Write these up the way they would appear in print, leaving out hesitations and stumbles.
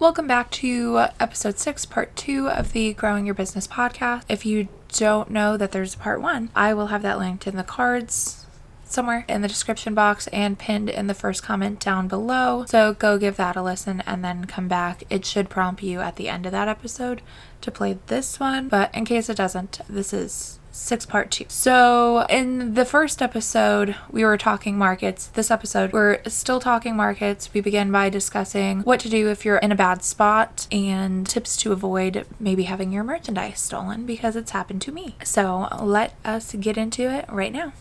Welcome back to episode 6, part 2 of the Growing Your Business podcast. If you don't know that there's a part 1, I will have that linked in the cards somewhere in the description box and pinned in the first comment down below. So go give that a listen and then come back. It should prompt you at the end of that episode to play this one, but in case it doesn't, this is 6 part 2. So in the first episode, we were talking markets. This episode, we're still talking markets. We begin by discussing what to do if you're in a bad spot and tips to avoid maybe having your merchandise stolen, because it's happened to me. So let us get into it right now.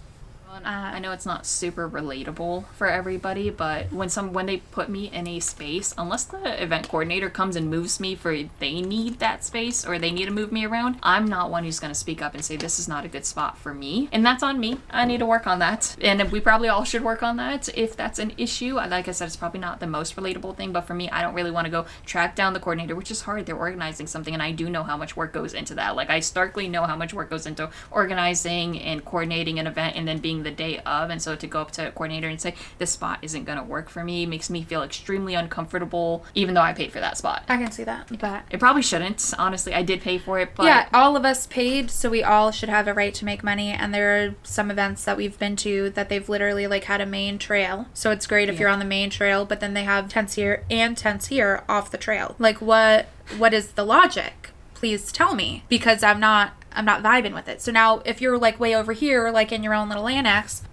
I know it's not super relatable for everybody, but when they put me in a space, unless the event coordinator comes and moves me for they need that space or they need to move me around, I'm not one who's going to speak up and say this is not a good spot for me. And that's on me. I need to work on that. And we probably all should work on that if that's an issue. Like I said, it's probably not the most relatable thing, but for me, I don't really want to go track down the coordinator, which is hard. They're organizing something, and I do know how much work goes into that. Like, I starkly know how much work goes into organizing and coordinating an event and then being the day of, and so to go up to a coordinator and say this spot isn't going to work for me makes me feel extremely uncomfortable, even though I paid for that spot. I can see that, but it probably shouldn't. Honestly, I did pay for it, but yeah, all of us paid, so we all should have a right to make money. And there are some events that we've been to that they've literally like had a main trail, so it's great if you're on the main trail, but then they have tents here and tents here off the trail. Like, what is the logic? Please tell me, because I'm not vibing with it. So now if you're like way over here, like in your own little annex,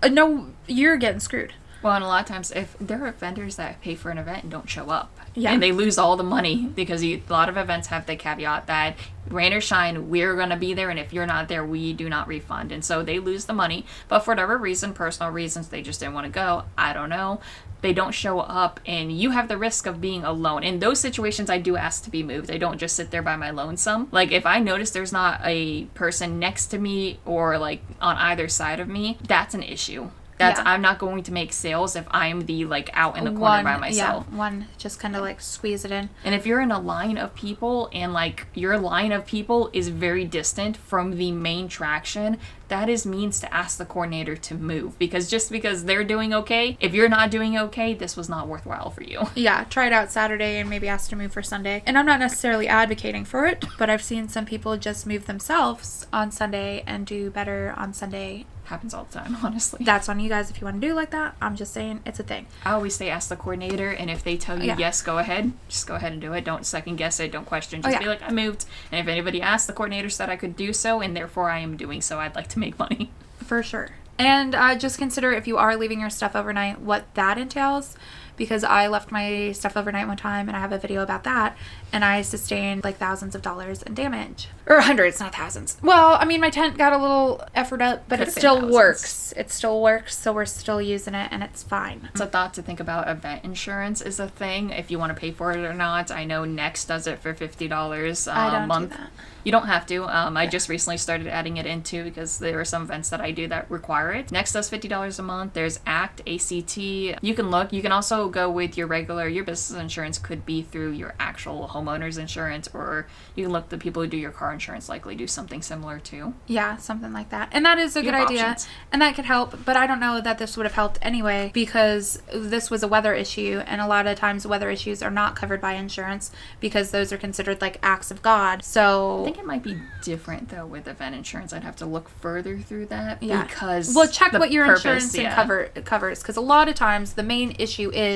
no, you're getting screwed. Well, and a lot of times, if there are vendors that pay for an event and don't show up, yeah, and they lose all the money, because a lot of events have the caveat that rain or shine, we're going to be there, and if you're not there, we do not refund. And so they lose the money, but for whatever reason, personal reasons, they just didn't want to go. I don't know. They don't show up, and you have the risk of being alone. In those situations, I do ask to be moved. I don't just sit there by my lonesome. Like, if I notice there's not a person next to me or like on either side of me, that's an issue. I'm not going to make sales if I'm the like out in the corner by myself. Yeah, one, just kind of like squeeze it in. And if you're in a line of people and like your line of people is very distant from the main traction, that is means to ask the coordinator to move, because just because they're doing okay, if you're not doing okay, this was not worthwhile for you. Yeah, try it out Saturday and maybe ask to move for Sunday. And I'm not necessarily advocating for it, but I've seen some people just move themselves on Sunday and do better on Sunday. Happens all the time, honestly. That's on you guys if you want to do like that. I'm just saying it's a thing. I always say ask the coordinator, and if they tell you yes, go ahead. Just go ahead and do it. Don't second guess it. Don't question. Just be like, I moved. And if anybody asks, the coordinator said I could do so, and therefore I am doing so. I'd like to make money. For sure. And just consider, if you are leaving your stuff overnight, what that entails. Because I left my stuff overnight one time, and I have a video about that, and I sustained like thousands of dollars in damage. Or hundreds, not thousands. Well, I mean, my tent got a little effered up, but it still works. It still works, so we're still using it, and it's fine. It's a thought to think about. Event insurance is a thing, if you want to pay for it or not. I know Next does it for $50 a month. Do that. You don't have to. I just recently started adding it into, because there are some events that I do that require it. Next does $50 a month. There's ACT, A-C-T. You can look. You can also go with your business insurance could be through your actual homeowner's insurance, or you can look, the people who do your car insurance likely do something similar too. Yeah, something like that. And that is a good idea. And that could help, but I don't know that this would have helped anyway, because this was a weather issue, and a lot of times weather issues are not covered by insurance because those are considered like acts of God. So I think it might be different though with event insurance. I'd have to look further through that, because check what your insurance covers, because a lot of times the main issue is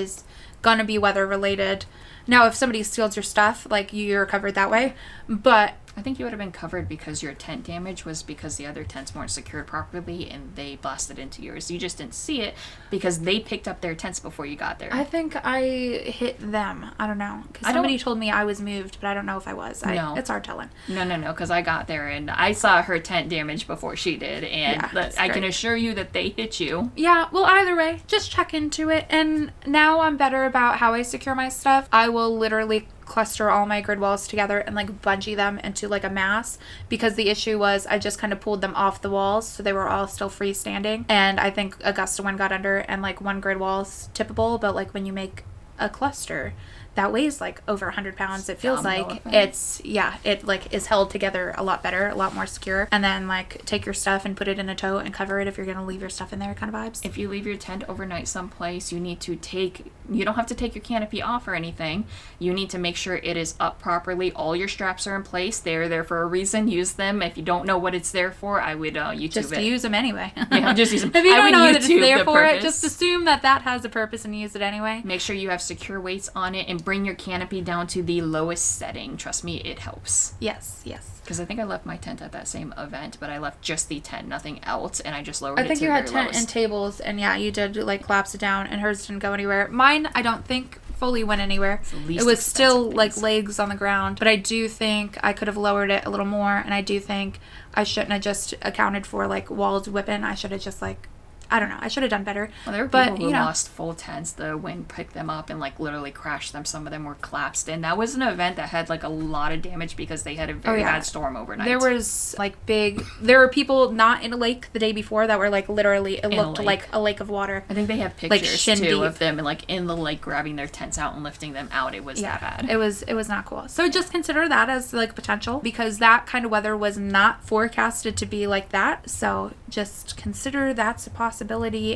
gonna be weather related. Now, if somebody steals your stuff, like, you're covered that way, but I think you would have been covered because your tent damage was because the other tents weren't secured properly and they blasted into yours. You just didn't see it because they picked up their tents before you got there. I think I hit them. I don't know. Because somebody told me I was moved, but I don't know if I was. No. It's hard telling. No, because I got there and I saw her tent damage before she did. And I can assure you that they hit you. Yeah, well, either way, just check into it. And now I'm better about how I secure my stuff. I will literally cluster all my grid walls together and like bungee them into like a mass, because the issue was I just kind of pulled them off the walls, so they were all still freestanding, and I think a gust of wind got under, and like one grid wall's tippable, but like when you make a cluster, that weighs like over 100 pounds. It feels Domino like effect. it like is held together a lot better, a lot more secure. And then like take your stuff and put it in a tote and cover it if you're going to leave your stuff in there kind of vibes. If you leave your tent overnight someplace, you don't have to take your canopy off or anything. You need to make sure it is up properly. All your straps are in place. They're there for a reason. Use them. If you don't know what it's there for, I would YouTube just it. use them anyway. Yeah, just use them. If you I don't would know that YouTube it's there the for it, purpose. just assume that has a purpose and use it anyway. Make sure you have secure weights on it and bring your canopy down to the lowest setting. Trust me, it helps. Yes. Because I think I left my tent at that same event, but I left just the tent, nothing else, and I just lowered it to I think the you had very tent lowest. and tables, and yeah, you did like collapse it down, and hers didn't go anywhere. Mine, I don't think fully went anywhere. Least It was still expensive like things. legs on the ground, but I do think I could have lowered it a little more, and I do think I shouldn't have just accounted for like walls whipping. I should have just like, I don't know, I should have done better. Well, there were But, people who you know, lost full tents. The wind picked them up and like literally crashed them. Some of them were collapsed. And that was an event that had like a lot of damage because they had a very bad storm overnight. There was like there were people not in a lake the day before that were like literally, it looked like a lake of water. I think they have like, pictures shin too deep. of them like in the lake grabbing their tents out and lifting them out. It was that bad. It was not cool. So just consider that as like potential, because that kind of weather was not forecasted to be like that. So just consider that's a possibility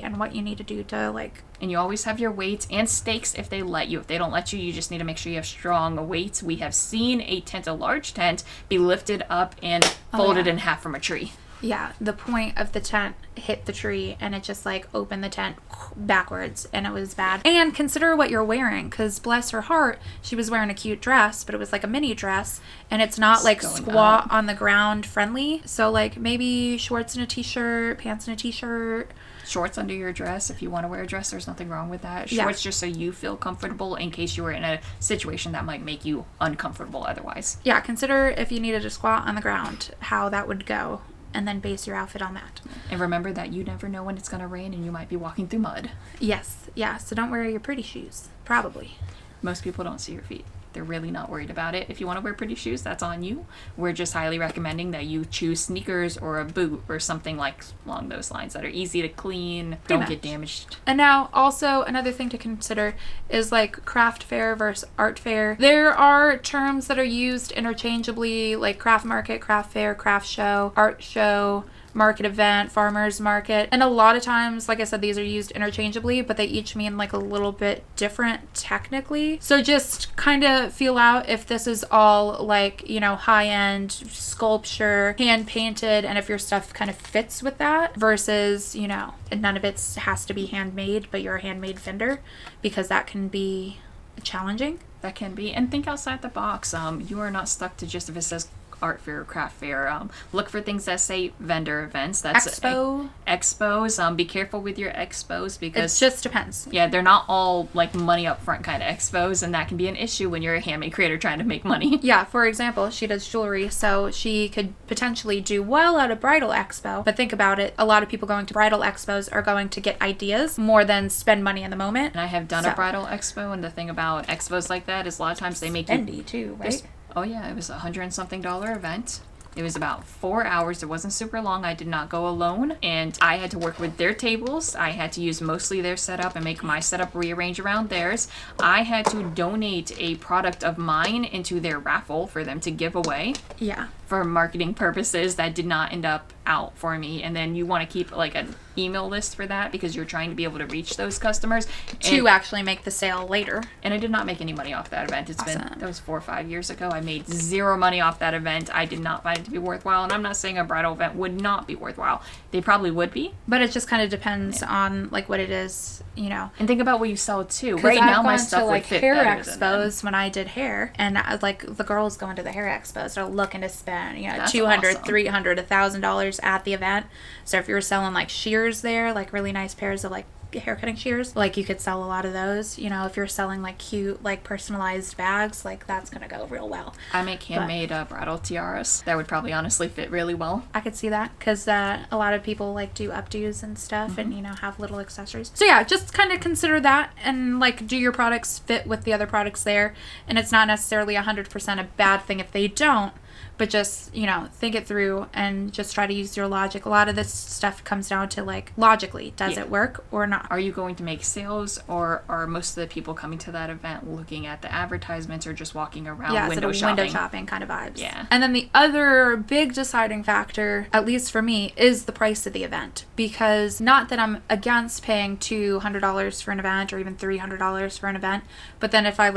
and what you need to do to like. And you always have your weights and stakes if they let you. If they don't let you, you just need to make sure you have strong weights. We have seen a large tent, be lifted up and folded in half from a tree. Yeah, the point of the tent hit the tree and it just like opened the tent backwards and it was bad. And consider what you're wearing, because bless her heart, she was wearing a cute dress, but it was like a mini dress and it's not like squat on the ground friendly. So like maybe shorts and a t-shirt, pants and a t-shirt. Shorts under your dress. If you want to wear a dress, there's nothing wrong with that. Shorts just so you feel comfortable in case you were in a situation that might make you uncomfortable otherwise. Yeah, consider if you needed to squat on the ground, how that would go, and then base your outfit on that. And remember that you never know when it's going to rain and you might be walking through mud. Yes, yeah, so don't wear your pretty shoes, probably. Most people don't see your feet. They're really not worried about it. If you want to wear pretty shoes, that's on you. We're just highly recommending that you choose sneakers or a boot or something like along those lines that are easy to clean, don't get damaged. And now also another thing to consider is like craft fair versus art fair. There are terms that are used interchangeably, like craft market, craft fair, craft show, art show, market event, farmers market, and a lot of times, like I said, these are used interchangeably, but they each mean like a little bit different technically. So just kind of feel out if this is all like, you know, high-end sculpture, hand painted, and if your stuff kind of fits with that versus, you know, none of it has to be handmade, but you're a handmade vendor, because that can be challenging. That can be. And think outside the box. You are not stuck to just if it says art fair or craft fair. Look for things that say vendor events. That's expos. Be careful with your expos because it just depends. Yeah, they're not all like money up front kind of expos, and that can be an issue when you're a handmade creator trying to make money. Yeah, for example, she does jewelry, so she could potentially do well at a bridal expo. But think about it, a lot of people going to bridal expos are going to get ideas more than spend money in the moment. And I have done a bridal expo, and the thing about expos like that is a lot of times they make you too, right? Oh yeah, it was $100 and something event. It was about 4 hours. It wasn't super long. I did not go alone, and I had to work with their tables. I had to use mostly their setup and make my setup rearrange around theirs. I had to donate a product of mine into their raffle for them to give away. Yeah. For marketing purposes, that did not end up out for me. And then you want to keep like an email list for that because you're trying to be able to reach those customers to actually make the sale later. And I did not make any money off that event. That was 4 or 5 years ago. I made zero money off that event. I did not find it to be worthwhile. And I'm not saying a bridal event would not be worthwhile. They probably would be. But it just kind of depends on like what it is, you know. And think about what you sell too. Right now, my stuff would fit hair better expos when I did hair, and like the girls going to the hair expos are looking to spend, you know, That's $200, awesome. $300, $1,000 at the event. So if you were selling like shears there, like really nice pairs of like hair cutting shears, like you could sell a lot of those. You know, if you're selling like cute like personalized bags, like that's gonna go real well. I make handmade bridal tiaras that would probably honestly fit really well. I could see that because a lot of people like do updos and stuff, and you know, have little accessories. So yeah, just kind of consider that, and like, do your products fit with the other products there? And it's not necessarily 100% a bad thing if they don't. but just, think it through and just try to use your logic. A lot of this stuff comes down to like logically, does it work or not? Are you going to make sales, or are most of the people coming to that event looking at the advertisements or just walking around window shopping? Window shopping kind of vibes. Yeah. And then the other big deciding factor, at least for me, is the price of the event. Because not that I'm against paying $200 for an event or even $300 for an event, but then if I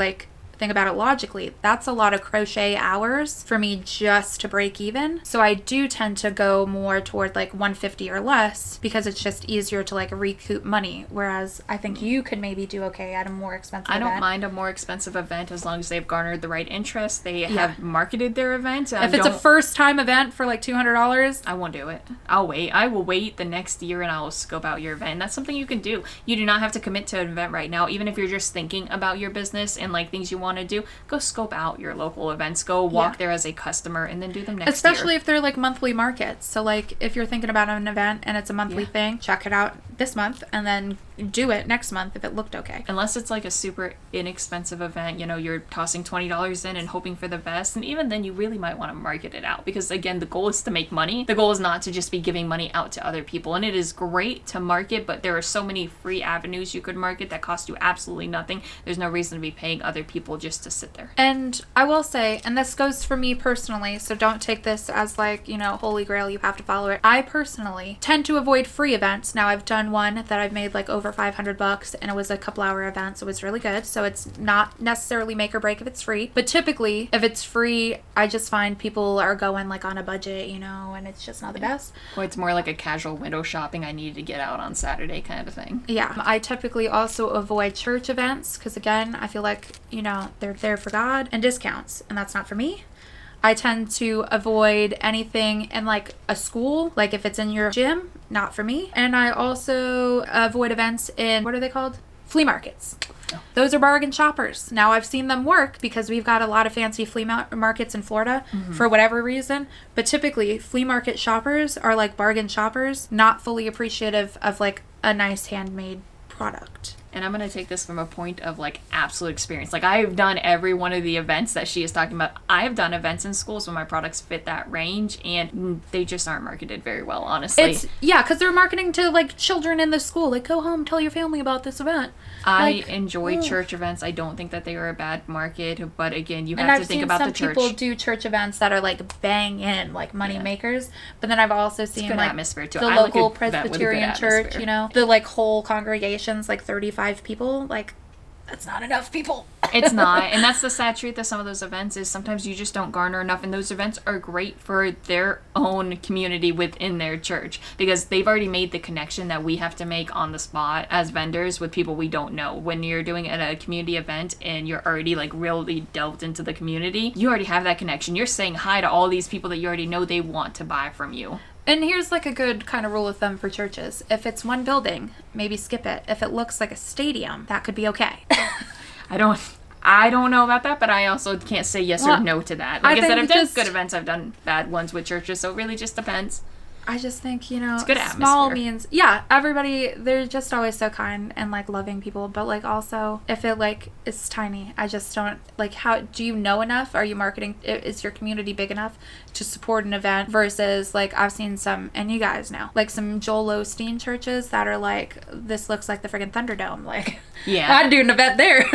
think about it logically, that's a lot of crochet hours for me just to break even. So I do tend to go more toward like $150 or less because it's just easier to like recoup money. Whereas I think you could maybe do okay at a more expensive event. I don't mind a more expensive event as long as they've garnered the right interest. They have marketed their event. If it's a first time event for like $200, I won't do it. I'll wait. I will wait the next year and I'll scope out your event. And that's something you can do. You do not have to commit to an event right now. Even if you're just thinking about your business and like things you want to do, go scope out your local events. Go walk there as a customer and then do them next year. Especially if they're like monthly markets. So like if you're thinking about an event and it's a monthly thing, check it out this month and then do it next month if it looked okay. Unless it's like a super inexpensive event, you're tossing $20 in and hoping for the best. And even then you really might want to market it out because again, the goal is to make money. The goal is not to just be giving money out to other people. And it is great to market, but there are so many free avenues you could market that cost you absolutely nothing. There's no reason to be paying other people just to sit there. And I will say, and this goes for me personally, so don't take this as like, holy grail, you have to follow it. I personally tend to avoid free events. Now I've done one that I've made like over $500 and it was a couple hour event, so it was really good. So it's not necessarily make or break if it's free, but typically if it's free, I just find people are going like on a budget, and it's just not the best. Well, it's more like a casual window shopping. I needed to get out on Saturday kind of thing. Yeah. I typically also avoid church events because again, I feel like, they're there for God and discounts, and that's not for me. I tend to avoid anything in like a school, like if it's in your gym, not for me. And I also avoid events in, what are they called? Flea markets. Those are bargain shoppers. Now I've seen them work because we've got a lot of fancy flea markets in Florida for whatever reason. But typically flea market shoppers are like bargain shoppers, not fully appreciative of like a nice handmade product. And I'm going to take this from a point of like absolute experience. Like I've done every one of the events that she is talking about. I have done events in schools when my products fit that range and they just aren't marketed very well, honestly. Because they're marketing to like children in the school. Like, go home, tell your family about this event. I enjoy church events. I don't think that they are a bad market, but again, you have to think about the church. I've seen some people do church events that are like bang in, like money makers. But then I've also seen good like atmosphere too. The local Presbyterian church, the like whole congregations, like 35 people, like that's not enough people. It's not. And that's the sad truth of some of those events is sometimes you just don't garner enough. And those events are great for their own community within their church because they've already made the connection that we have to make on the spot as vendors with people we don't know. When you're doing a community event and you're already like really delved into the community, you already have that connection. You're saying hi to all these people that you already know they want to buy from you. And here's like a good kind of rule of thumb for churches. If it's one building, maybe skip it. If it looks like a stadium, that could be okay. I don't know about that, but I also can't say yes or no to that. Like I said, I've done good events, I've done bad ones with churches, so it really just depends. I just think, it's good small atmosphere. means, everybody, they're just always so kind and, like, loving people. But, like, also, if it, like, is tiny, I just don't, like, how, do you know enough? Are you marketing, is your community big enough to support an event versus, like, I've seen some, and you guys know, like, some Joel Osteen churches that are, like, this looks like the friggin' Thunderdome. Like, I'd do an event there.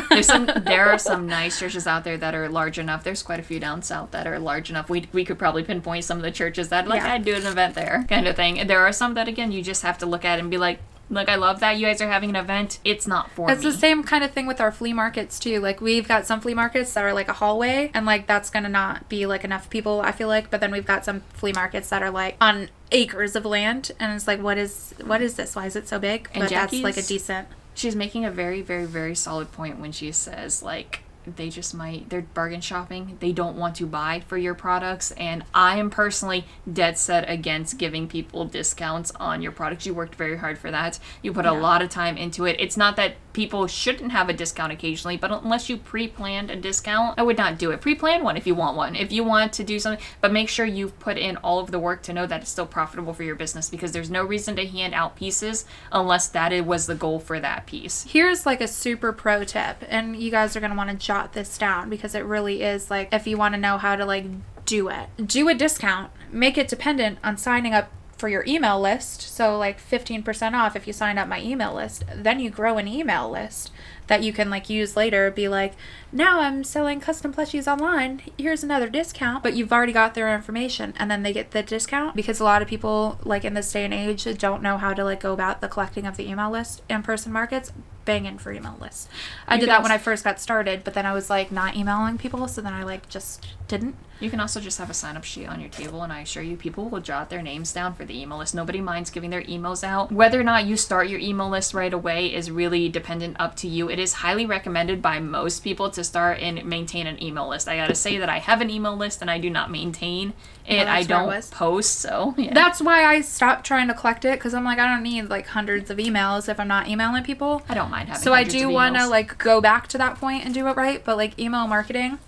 There are some nice churches out there that are large enough. There's quite a few down south that are large enough. We could probably pinpoint some of the churches that, like, I'd do an event there. Kind of thing. And there are some that, again, you just have to look at and be like, look, I love that you guys are having an event. It's not for me. It's the same kind of thing with our flea markets, too. Like, we've got some flea markets that are, like, a hallway, and, like, that's gonna not be, like, enough people, I feel like. But then we've got some flea markets that are, like, on acres of land, and it's like, what is this? Why is it so big? And but Jackie's, that's, like, a decent... She's making a very, very, very solid point when she says, like, they're bargain shopping. They don't want to buy for your products. And I am personally dead set against giving people discounts on your products. You worked very hard for that. You put a lot of time into it. It's not that people shouldn't have a discount occasionally, but unless you pre-planned a discount, I would not do it. Pre-plan one if you want one. If you want to do something, but make sure you've put in all of the work to know that it's still profitable for your business because there's no reason to hand out pieces unless that was the goal for that piece. Here's like a super pro tip, and you guys are going to want to jot this down because it really is like, if you want to know how to like do a discount, make it dependent on signing up for your email list. So like 15% off if you sign up my email list. Then you grow an email list that you can like use later. Be like, now I'm selling custom plushies online. Here's another discount. But you've already got their information, and then they get the discount, because a lot of people like in this day and age don't know how to like go about the collecting of the email list. In-person markets, banging for email lists. I did that when I first got started, but then I was like not emailing people, so then I like just didn't. You can also just have a sign-up sheet on your table, and I assure you people will jot their names down for the email list. Nobody minds giving their emails out. Whether or not you start your email list right away is really dependent up to you. It is highly recommended by most people to start and maintain an email list. I gotta say that I have an email list and I do not maintain it. I don't post, so yeah. That's why I stopped trying to collect it, because I'm like, I don't need like hundreds of emails if I'm not emailing people. I don't mind having So I do want to like go back to that point and do it right, but like email marketing,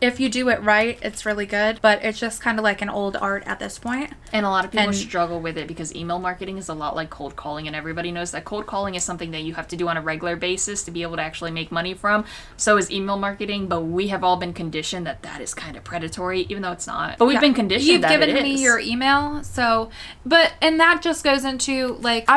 if you do it right, it's really good, but it's just kind of like an old art at this point. And a lot of people struggle with it because email marketing is a lot like cold calling, and everybody knows that cold calling is something that you have to do on a regular basis to be able to actually make money from. So is email marketing, but we have all been conditioned that that is kind of predatory, even though it's not. But we've been conditioned that it is. You've given me your email, so, and that just goes into, like,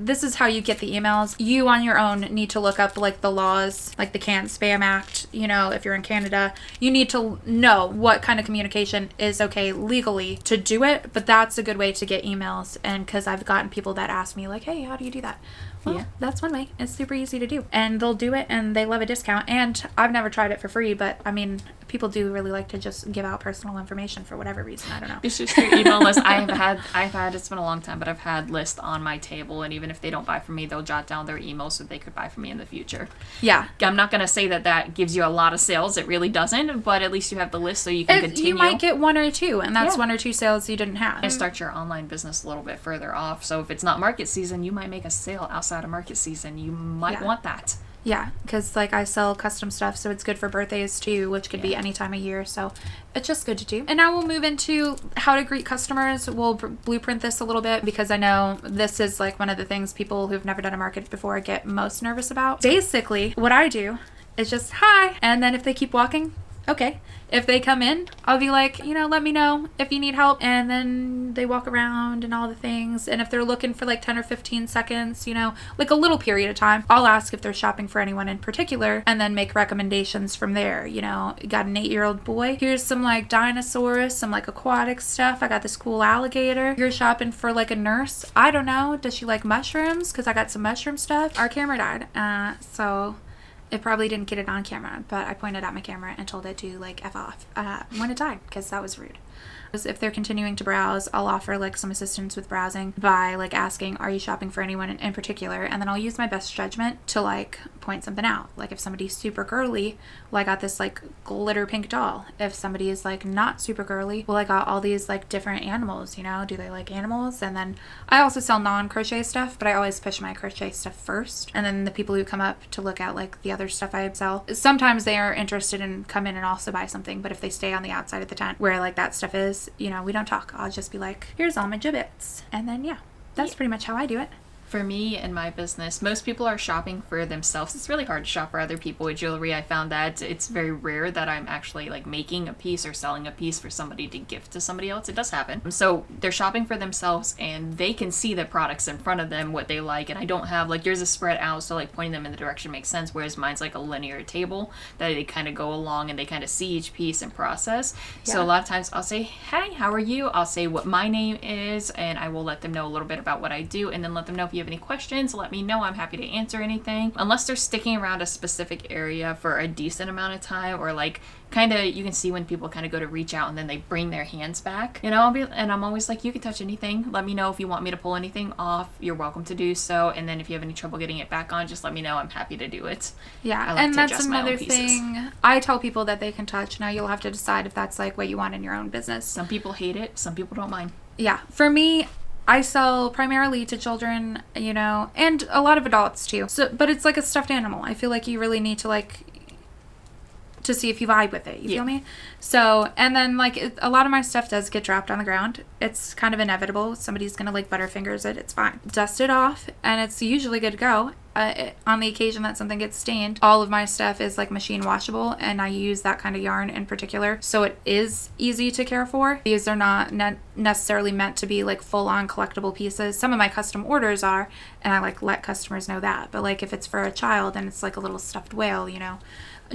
this is how you get the emails. You on your own need to look up like the laws, like the Can't Spam Act. You know, if you're in Canada, you need to know what kind of communication is okay legally to do it. But that's a good way to get emails. And because I've gotten people that ask me like, hey, how do you do that? Well, yeah, that's one way. It's super easy to do. And they'll do it and they love a discount. And I've never tried it for free, but I mean, people do really like to just give out personal information for whatever reason. I don't know. It's just your email list. I've had, it's been a long time, but I've had lists on my table, and even if they don't buy from me, they'll jot down their email so they could buy from me in the future. Yeah. I'm not going to say that that gives you a lot of sales. It really doesn't, but at least you have the list so you can continue. You might get one or two, and that's one or two sales you didn't have. And start your online business a little bit further off. So if it's not market season, you might make a sale outside of market season. You might want that. Yeah, because like I sell custom stuff, so it's good for birthdays too, which could be any time of year. So it's just good to do. And now we'll move into how to greet customers. We'll blueprint this a little bit because I know this is like one of the things people who've never done a market before get most nervous about. Basically, what I do is just hi, and then if they keep walking, okay. If they come in, I'll be like, let me know if you need help. And then they walk around and all the things. And if they're looking for like 10 or 15 seconds, like a little period of time, I'll ask if they're shopping for anyone in particular and then make recommendations from there. Got an 8-year-old boy. Here's some like dinosaurs, some like aquatic stuff. I got this cool alligator. You're shopping for like a nurse. I don't know. Does she like mushrooms? Because I got some mushroom stuff. Our camera died. So it probably didn't get it on camera, but I pointed at my camera and told it to like F off when it died, because that was rude. If they're continuing to browse, I'll offer like some assistance with browsing by like asking, are you shopping for anyone in particular? And then I'll use my best judgment to like point something out. Like if somebody's super girly, well, I got this like glitter pink doll. If somebody is like not super girly, well, I got all these like different animals, do they like animals? And then I also sell non-crochet stuff, but I always push my crochet stuff first. And then the people who come up to look at like the other stuff I sell, sometimes they are interested and come in and also buy something. But if they stay on the outside of the tent where like that stuff is, we don't talk. I'll just be like, here's all my gibbets. And then, that's pretty much how I do it. For me and my business, most people are shopping for themselves. It's really hard to shop for other people with jewelry. I found that it's very rare that I'm actually like making a piece or selling a piece for somebody to gift to somebody else. It does happen. So they're shopping for themselves and they can see the products in front of them, what they like. And I don't have like, yours is spread out, so like pointing them in the direction makes sense, whereas mine's like a linear table that they kind of go along and they kind of see each piece and process. Yeah. So a lot of times I'll say, hey, how are you? I'll say what my name is, and I will let them know a little bit about what I do, and then let them know if you have any questions, let me know. I'm happy to answer anything. Unless they're sticking around a specific area for a decent amount of time, or like kind of, you can see when people kind of go to reach out and then they bring their hands back. I'm always like, you can touch anything. Let me know if you want me to pull anything off. You're welcome to do so. And then if you have any trouble getting it back on, just let me know. I'm happy to do it. Yeah, and that's another thing. I tell people that they can touch. Now you'll have to decide if that's like what you want in your own business. Some people hate it. Some people don't mind. Yeah, for me, I sell primarily to children, and a lot of adults too. So, but it's like a stuffed animal. I feel like you really need to to see if you vibe with it. You feel me? So, and then like a lot of my stuff does get dropped on the ground. It's kind of inevitable. Somebody's gonna like butterfingers it. It's fine. Dust it off, and it's usually good to go. On the occasion that something gets stained, all of my stuff is like machine washable, and I use that kind of yarn in particular, so it is easy to care for. These are not necessarily meant to be like full-on collectible pieces. Some of my custom orders are, and I like let customers know that. But like if it's for a child and it's like a little stuffed whale, you know,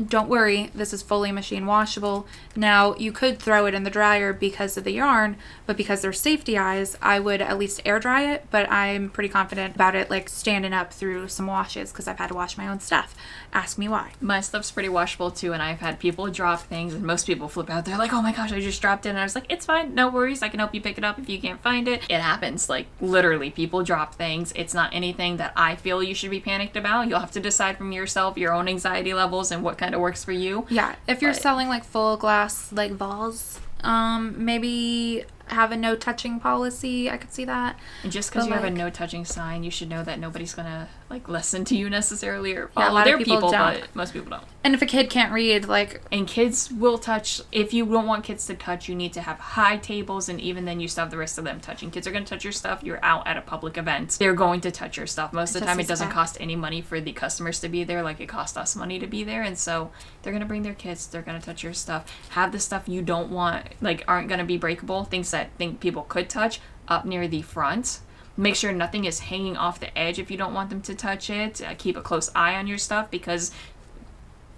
don't worry, this is fully machine washable. Now, you could throw it in the dryer because of the yarn, but because there's safety eyes, I would at least air dry it, but I'm pretty confident about it like standing up through some washes because I've had to wash my own stuff. Ask me why. My stuff's pretty washable too, and I've had people drop things, and most people flip out. They're like, oh my gosh, I just dropped it. And I was like, it's fine, no worries, I can help you pick it up if you can't find it. It happens. Like, literally, people drop things. It's not anything that I feel you should be panicked about. You'll have to decide from yourself your own anxiety levels and what kind of works for you. Yeah, if you're selling like full glass like vase, maybe have a no touching policy. I could see that. And just because you have a no touching sign, you should know that nobody's gonna like listen to you necessarily or follow. Yeah, a lot their of people don't. But most people don't. And if a kid can't read, like... And kids will touch. If you don't want kids to touch, you need to have high tables, and even then you still have the risk of them touching. Kids are going to touch your stuff. You're out at a public event. They're going to touch your stuff. Most of the time, it doesn't cost any money for the customers to be there like it cost us money to be there. And so they're going to bring their kids. They're going to touch your stuff. Have the stuff you don't want, like, aren't going to be breakable, things that think people could touch, up near the front. Make sure nothing is hanging off the edge if you don't want them to touch it. Keep a close eye on your stuff because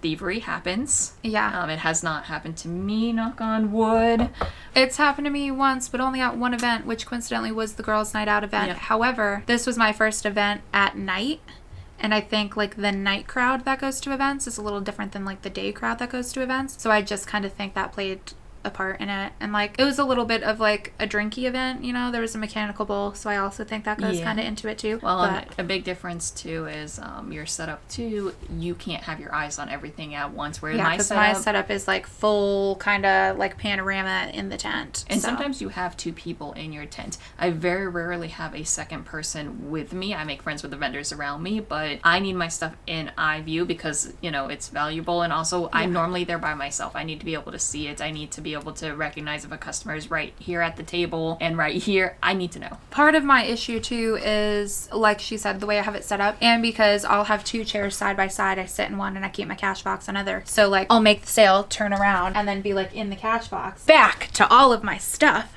thievery happens. Yeah. It has not happened to me, knock on wood. It's happened to me once, but only at one event, which coincidentally was the girls' night out event. Yeah. However, this was my first event at night. And I think like the night crowd that goes to events is a little different than like the day crowd that goes to events. So I just kind of think that played a part in it. And like it was a little bit of like a drinky event, you know, there was a mechanical bowl, so I also think that goes kind of into it too. Well, but a big difference too is your setup too, you can't have your eyes on everything at once, where my setup is like full kind of like panorama in the tent, and sometimes you have two people in your tent. I very rarely have a second person with me. I make friends with the vendors around me, but I need my stuff in eye view because, you know, it's valuable, and also I'm normally there by myself. I need to be able to see it. I need to be able to recognize if a customer is right here at the table and right here. I need to know. Part of my issue too is, like she said, the way I have it set up, and because I'll have two chairs side by side, I sit in one and I keep my cash box on other. So like I'll make the sale, turn around, and then be like in the cash box back to all of my stuff.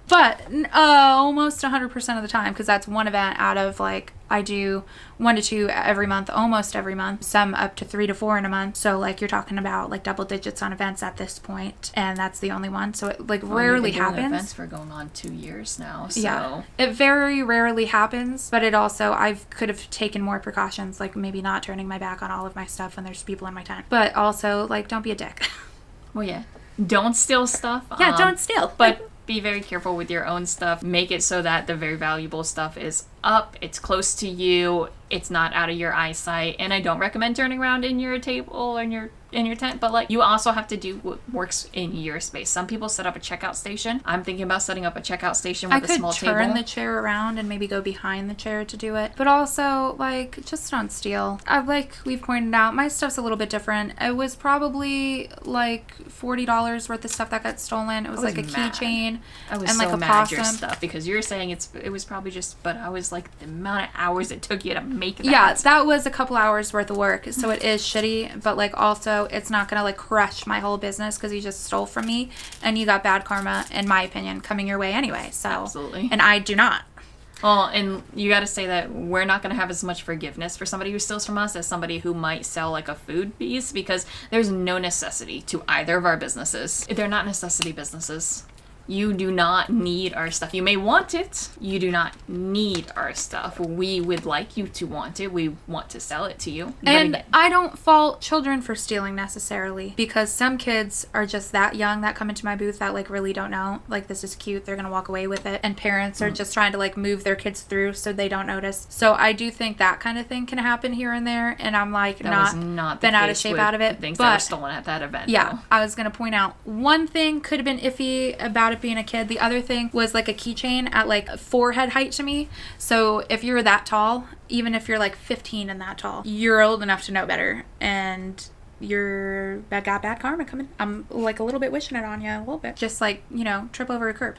But almost 100% of the time, because that's one event out of like, I do 1 to 2 every month, almost every month, some up to 3 to 4 in a month. So like you're talking about like double digits on events at this point, and that's the only one. So it like rarely happens. Events for going on 2 years now. So. Yeah, it very rarely happens, but it also, I could have taken more precautions, like maybe not turning my back on all of my stuff when there's people in my tent. But also like, don't be a dick. Well, yeah, don't steal stuff. Yeah, don't steal. But be very careful with your own stuff. Make it so that the very valuable stuff is up, it's close to you, it's not out of your eyesight. And I don't recommend turning around in your table or in your tent, but like you also have to do what works in your space. Some people set up a checkout station. I'm thinking about setting up a checkout station with a small table. I could turn the chair around and maybe go behind the chair to do it. But also, like, just don't steal. Like we've pointed out, my stuff's a little bit different. It was probably like $40 worth of stuff that got stolen. It was like a keychain and so like a mad possum. Your stuff, because you're saying it was probably just, but I was like, the amount of hours it took you to make that. Yeah, that was a couple hours worth of work. So it is shitty, but like also it's not gonna like crush my whole business because you just stole from me and you got bad karma, in my opinion, coming your way anyway. So absolutely. And I do not. Well, and you got to say that we're not going to have as much forgiveness for somebody who steals from us as somebody who might sell like a food piece, because there's no necessity to either of our businesses. They're not necessity businesses. You do not need our stuff. You may want it. You do not need our stuff. We would like you to want it. We want to sell it to you. And I don't fault children for stealing necessarily, because some kids are just that young that come into my booth that like really don't know, like, this is cute, they're gonna walk away with it, and parents are just trying to like move their kids through so they don't notice. So I do think that kind of thing can happen here and there, and I'm like not been out of shape out of it. Things that were stolen at that event. Yeah, though. I was gonna point out one thing could have been iffy about it being a kid. The other thing was like a keychain at like forehead height to me. So if you're that tall, even if you're like 15 and that tall, you're old enough to know better. And you're got bad karma coming. I'm like a little bit wishing it on you a little bit. Just like, trip over a curb.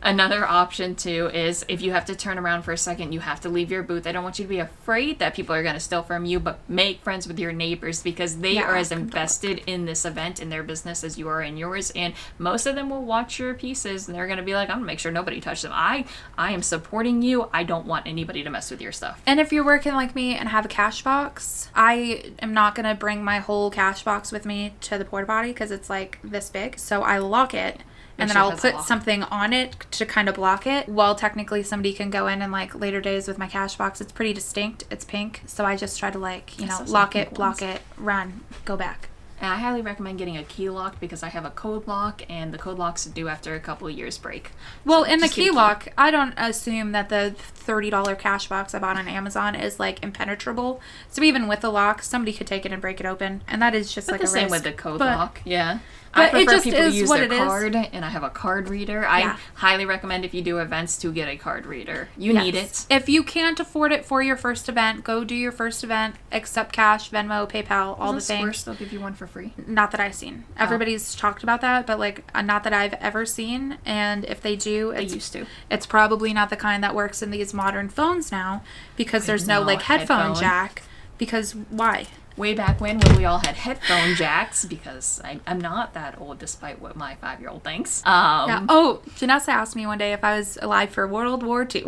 Another option too is if you have to turn around for a second, you have to leave your booth. I don't want you to be afraid that people are going to steal from you, but make friends with your neighbors because they are as invested in this event in their business as you are in yours. And most of them will watch your pieces and they're going to be like, I'm going to make sure nobody touches them. I am supporting you. I don't want anybody to mess with your stuff. And if you're working like me and have a cash box, I am not going to bring my whole cash box with me to the porta potty because it's like this big. So I lock it. And then I'll put something on it to kind of block it. Well, technically somebody can go in and like later days with my cash box. It's pretty distinct. It's pink. So I just try to lock it, block it, run, go back. And I highly recommend getting a key lock because I have a code lock and the code locks do after a couple of years break. Well, in the key lock, I don't assume that the $30 cash box I bought on Amazon is like impenetrable. So even with the lock, somebody could take it and break it open. And that is just like a risk. The same with the code lock. Yeah. But I prefer it just people to is use what their it is. card, and I have a card reader. I highly recommend if you do events to get a card reader. You need it. If you can't afford it for your first event, go do your first event, accept cash, Venmo, PayPal, all the things. Square still give you one for free? Not that I've seen. Everybody's talked about that, but like not that I've ever seen. And if they do, they used to. It's probably not the kind that works in these modern phones now because there's no like headphone jack. Because why? Way back when we all had headphone jacks, because I'm not that old despite what my 5-year-old thinks. Yeah. Oh, Janessa asked me one day if I was alive for World War II.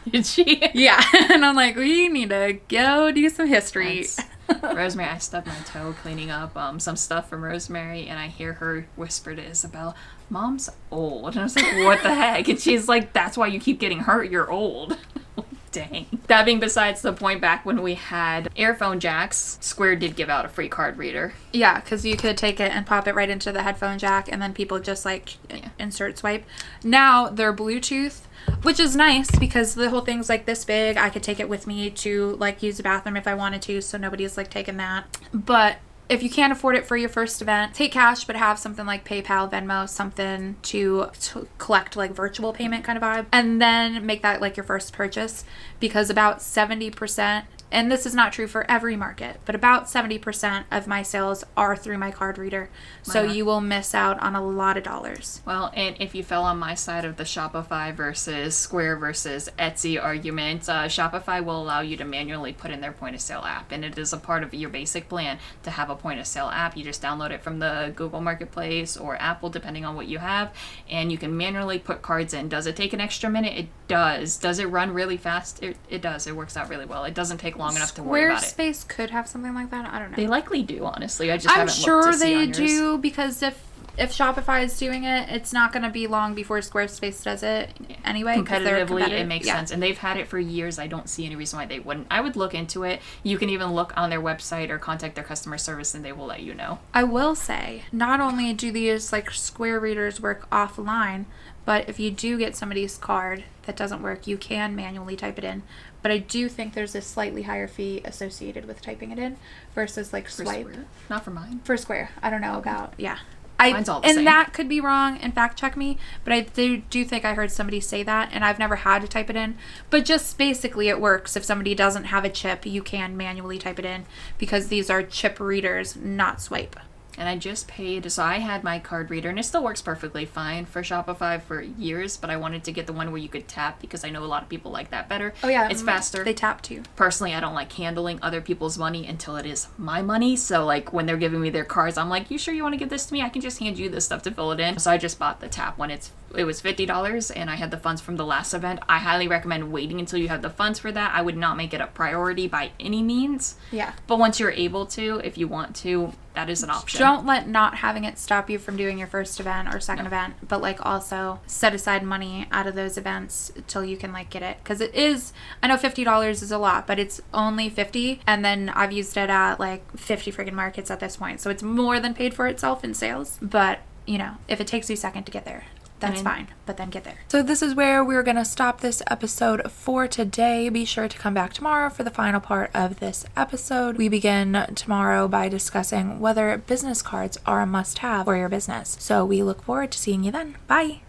Did she? Yeah. And I'm like, we need to go do some history. Rosemary, I stubbed my toe cleaning up some stuff from Rosemary, and I hear her whisper to Isabel, Mom's old. And I was like, what the heck? And she's like, that's why you keep getting hurt. You're old. Dang. That being besides the point, back when we had earphone jacks, Square did give out a free card reader. Yeah, because you could take it and pop it right into the headphone jack, and then people just like insert swipe. Now they're Bluetooth, which is nice because the whole thing's like this big. I could take it with me to like use the bathroom if I wanted to, so nobody's like taking that. But if you can't afford it for your first event, take cash, but have something like PayPal, Venmo, something to collect like virtual payment kind of vibe. And then make that like your first purchase because about 70%, and this is not true for every market, but about 70% of my sales are through my card reader. So you will miss out on a lot of dollars. Well, and if you fell on my side of the Shopify versus Square versus Etsy argument, Shopify will allow you to manually put in their point of sale app. And it is a part of your basic plan to have a point of sale app. You just download it from the Google Marketplace or Apple, depending on what you have. And you can manually put cards in. Does it take an extra minute? It does. Does it run really fast? It does. It works out really well. It doesn't take long enough to worry about it. Squarespace could have something like that. I don't know. They likely do, honestly. I'm sure they do because if Shopify is doing it, it's not going to be long before Squarespace does it anyway. Competitively, it makes sense. And they've had it for years. I don't see any reason why they wouldn't. I would look into it. You can even look on their website or contact their customer service and they will let you know. I will say, not only do these like Square readers work offline, but if you do get somebody's card that doesn't work, you can manually type it in. But I do think there's a slightly higher fee associated with typing it in versus like swipe. Square? Not for mine. For Square. I don't know about, Mine's all the same. That could be wrong, and fact check me, but I do think I heard somebody say that, and I've never had to type it in. But just basically it works. If somebody doesn't have a chip, you can manually type it in because these are chip readers, not swipe. And I just paid, so I had my card reader, and it still works perfectly fine for Shopify for years, but I wanted to get the one where you could tap because I know a lot of people like that better. Oh yeah. It's faster. They tap too. Personally, I don't like handling other people's money until it is my money, so like when they're giving me their cards, I'm like, you sure you want to give this to me? I can just hand you this stuff to fill it in. So I just bought the tap when it was $50 and I had the funds from the last event. I highly recommend waiting until you have the funds for that. I would not make it a priority by any means. Yeah. But once you're able to, if you want to, that is an option. Don't let not having it stop you from doing your first event or second event, but like also set aside money out of those events till you can like get it. Because it is, I know $50 is a lot, but it's only $50, and then I've used it at like 50 friggin' markets at this point. So it's more than paid for itself in sales. But, if it takes you a second to get there, that's fine, but then get there. So this is where we're going to stop this episode for today. Be sure to come back tomorrow for the final part of this episode. We begin tomorrow by discussing whether business cards are a must-have for your business. So we look forward to seeing you then. Bye!